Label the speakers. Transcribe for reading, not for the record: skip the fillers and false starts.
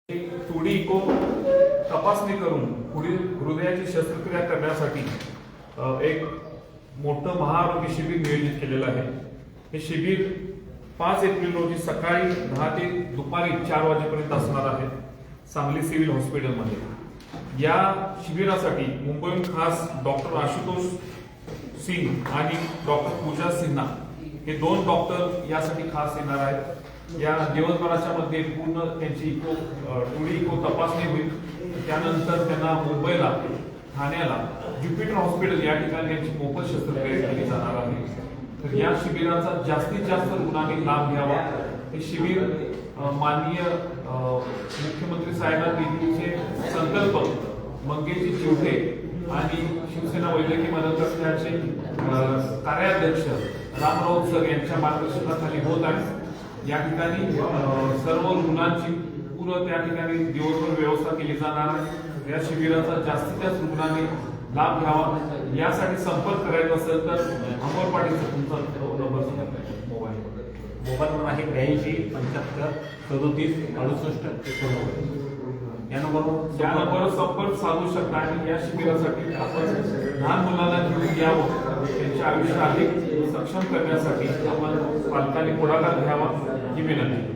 Speaker 1: 2D eco तपासणी करून पुढील हृदयाची शस्त्रक्रिया करण्यासाठी एक मोठं महाआरोग्य शिबिर नियोजित केलेलं आहे। हे शिबिर 5 एप्रिल रोजी सकाळी 10 ते दुपारी 4 वाजेपर्यंत असणार आहे सांगली सिव्हिल हॉस्पिटलमध्ये। या शिबिरासाठी मुंबईहून खास डॉक्टर आशुतोष सिंग आणि डॉक्टर पूजा सिन्हा हे 2 डॉक्टर यासाठी खास येणार आहेत। या दिवसभराच्या मध्ये पूर्ण त्यांची 2D इको तपासणी होईल। त्यानंतर त्यांना मुंबईला ठाण्याला ज्युपिटर हॉस्पिटल या ठिकाणी त्यांची मोफत शस्त्रक्रिया केली जाणार आहे। तर या शिबिराचा जास्तीत जास्त रुग्णांनी लाभ घ्यावा। हे शिबिर माननीय मुख्यमंत्री साहेबांचे संकल्प मंगेशजी चिवटे आणि शिवसेना वैद्यकीय मदत कक्षाचे कार्याध्यक्ष रामराव सर यांच्या मार्गदर्शनाखाली होत आहे। या ठिकाणी सर्व रुग्णांची पूर्ण त्या ठिकाणी दिवसभर व्यवस्था केली जाणार आहे। या शिबिराचा जास्तीत जास्त रुग्णांनी लाभ घ्यावा। यासाठी संपर्क करायचा असेल तर अमोल पाटीलचा तुमचा नंबर
Speaker 2: मोबाईल नंबर आहे 82 75 37 68
Speaker 1: या नंबरवर संपर्क साधू शकता आणि या शिबिरासाठी आपण लहान मुलांना घेऊन यावं, त्यांचे आयुष्य अधिक सक्षम करण्यासाठी आपण पालकांनी पुढाकार घ्यावा ही विनंती।